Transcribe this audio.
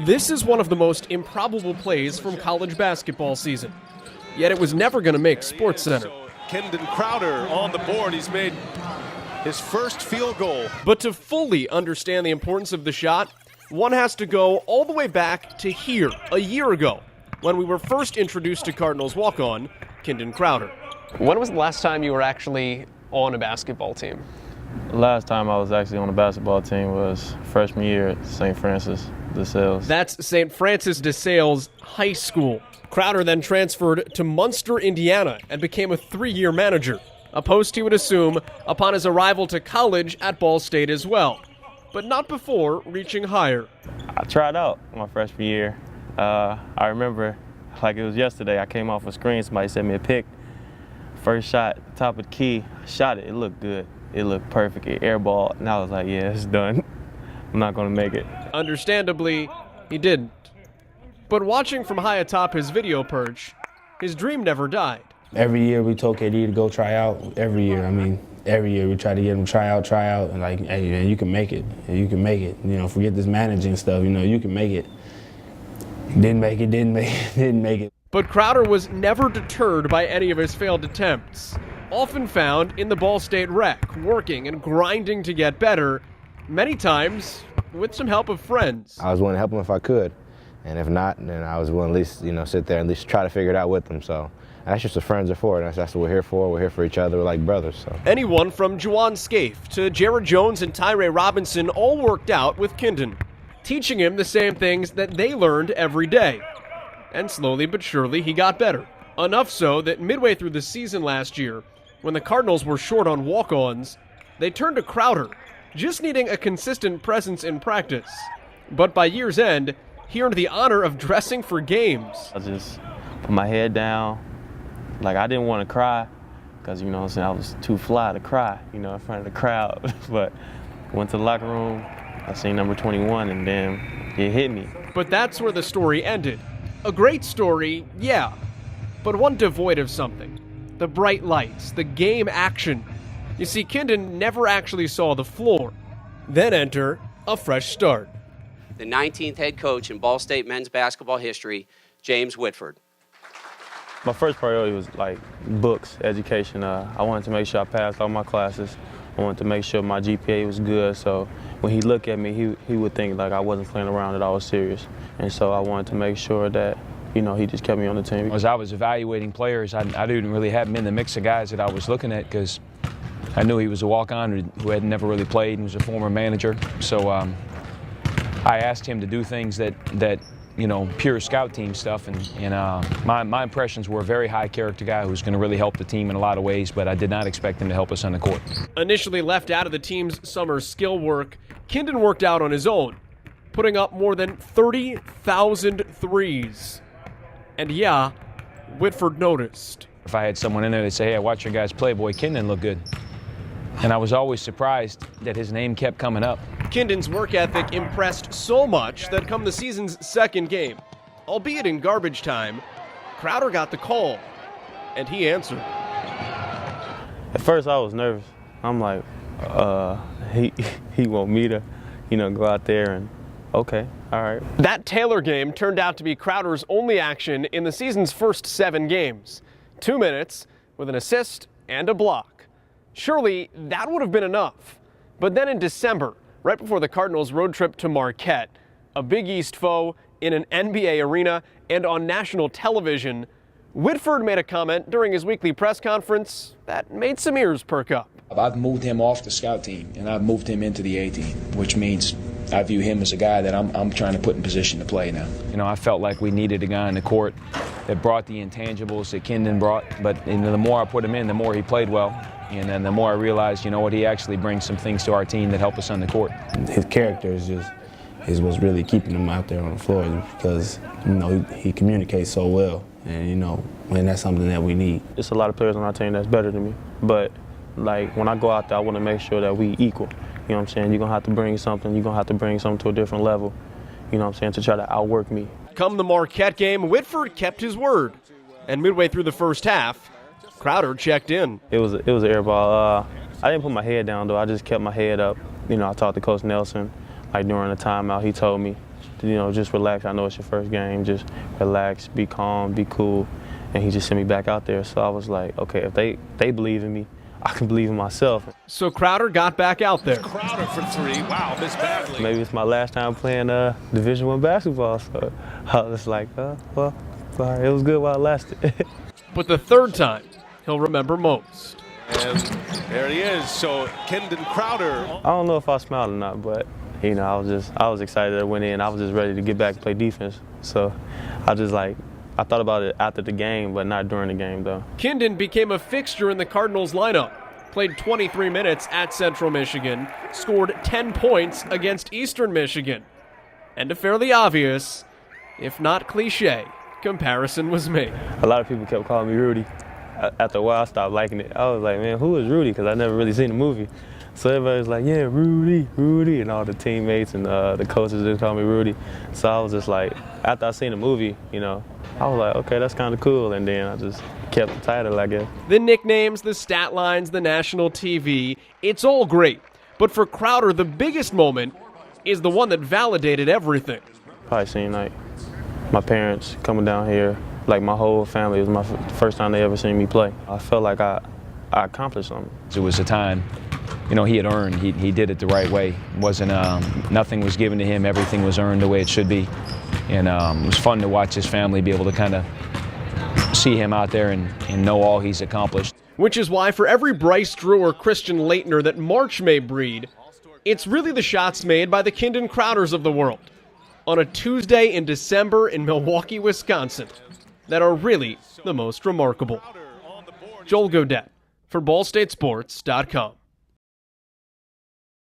This is one of the most improbable plays from college basketball season. Yet it was never going to make SportsCenter. Kindon Crowder on the board. He's made his first field goal. But to fully understand the importance of the shot, one has to go all the way back to here, a year ago, when we were first introduced to Cardinals walk-on, Kindon Crowder. When was the last time you were actually on a basketball team? The last time I was actually on a basketball team was freshman year at St. Francis de Sales. That's St. Francis de Sales High School. Crowder then transferred to Munster, Indiana, and became a 3-year manager, a post he would assume upon his arrival to college at Ball State as well, but not before reaching higher. I tried out my freshman year. I remember, like it was yesterday, I came off a screen, somebody sent me a pick. First shot, top of the key, I shot it, it looked good. It looked perfect, it airballed, and I was like, yeah, it's done. I'm not gonna make it. Understandably, he didn't. But watching from high atop his video perch, his dream never died. Every year we told KD to go try out. Every year we try to get him to try out, and like, hey man, you can make it. You can make it. You know, forget this managing stuff. You know, you can make it. Didn't make it. But Crowder was never deterred by any of his failed attempts. Often found in the Ball State rec, working and grinding to get better, many times with some help of friends. I was willing to help him if I could, and if not, then I was willing to at least, sit there and at least try to figure it out with them. So that's just what friends are for. That's what we're here for. We're here for each other. We're like brothers. So anyone from Juwan Scaife to Jared Jones and Tyree Robinson all worked out with Kindon, teaching him the same things that they learned every day. And slowly but surely he got better. Enough so that midway through the season last year, when the Cardinals were short on walk-ons, they turned to Crowder, just needing a consistent presence in practice. But by year's end, he earned the honor of dressing for games. I just put my head down. Like, I didn't want to cry because, I was too fly to cry, in front of the crowd. But went to the locker room, I seen number 21, and then it hit me. But that's where the story ended. A great story, yeah, but one devoid of something. The bright lights, the game action. You see, Kindon never actually saw the floor. Then enter a fresh start. The 19th head coach in Ball State men's basketball history, James Whitford. My first priority was like books, education. I wanted to make sure I passed all my classes. I wanted to make sure my GPA was good, so when he looked at me, he would think like I wasn't playing around, that I was serious. And so I wanted to make sure that, he just kept me on the team. As I was evaluating players, I didn't really have him in the mix of guys that I was looking at because I knew he was a walk-on who had never really played and was a former manager. So I asked him to do things that pure scout team stuff, and my impressions were a very high character guy who's going to really help the team in a lot of ways, but I did not expect him to help us on the court. Initially left out of the team's summer skill work, Kindon worked out on his own, putting up more than 30,000 threes. And yeah, Whitford noticed. If I had someone in there that say, hey, I watch your guys play, boy, Kindon looked good. And I was always surprised that his name kept coming up. Kindon's work ethic impressed so much that come the season's second game, albeit in garbage time, Crowder got the call, and he answered. At first I was nervous. I'm like, he want me to, go out there and, okay, all right. That Taylor game turned out to be Crowder's only action in the season's first 7 games. 2 minutes with an assist and a block. Surely that would have been enough. But then in December, right before the Cardinals' road trip to Marquette, a Big East foe in an NBA arena and on national television, Whitford made a comment during his weekly press conference that made some ears perk up. I've moved him off the scout team, and I've moved him into the A team, which means I view him as a guy that I'm trying to put in position to play now. I felt like we needed a guy in the court that brought the intangibles that Kindon brought, but the more I put him in, the more he played well. And then the more I realized, he actually brings some things to our team that help us on the court. His character is what's really keeping him out there on the floor because, he communicates so well. And, and that's something that we need. There's a lot of players on our team that's better than me. But, when I go out there, I want to make sure that we equal. You know what I'm saying? You're going to have to bring something. You're going to have to bring something to a different level, to try to outwork me. Come the Marquette game, Whitford kept his word. And midway through the first half, Crowder checked in. It was an air ball. I didn't put my head down, though. I just kept my head up. I talked to Coach Nelson, during the timeout. He told me, just relax. I know it's your first game. Just relax, be calm, be cool. And he just sent me back out there. So I was like, okay, if they believe in me, I can believe in myself. So Crowder got back out there. Crowder for three. Wow, missed badly. Maybe it's my last time playing Division I basketball. So I was like, well, all right, it was good while it lasted. But the third time, he'll remember most. And there he is. So Kindon Crowder. I don't know if I smiled or not, but I was excited to win in. I was just ready to get back and play defense. So I thought about it after the game, but not during the game, though. Kindon became a fixture in the Cardinals lineup, played 23 minutes at Central Michigan, scored 10 points against Eastern Michigan. And a fairly obvious, if not cliche, comparison was made. A lot of people kept calling me Rudy. After a while, I stopped liking it. I was like, man, who is Rudy? Because I never really seen the movie. So everybody was like, yeah, Rudy, Rudy, and all the teammates and the coaches just called me Rudy. So I was just like, after I seen the movie, I was like, okay, that's kind of cool. And then I just kept the title, I guess. The nicknames, the stat lines, the national TV, it's all great. But for Crowder, the biggest moment is the one that validated everything. Probably seen like my parents coming down here, like my whole family. It was my first time they ever seen me play. I felt like I accomplished something. It was a time, he had earned. He did it the right way. It wasn't nothing was given to him. Everything was earned the way it should be. And it was fun to watch his family be able to kind of see him out there and know all he's accomplished. Which is why for every Bryce Drew or Christian Laettner that March may breed, it's really the shots made by the Kindon Crowders of the world on a Tuesday in December in Milwaukee, Wisconsin, that are really the most remarkable. Joel Godet for BallStateSports.com.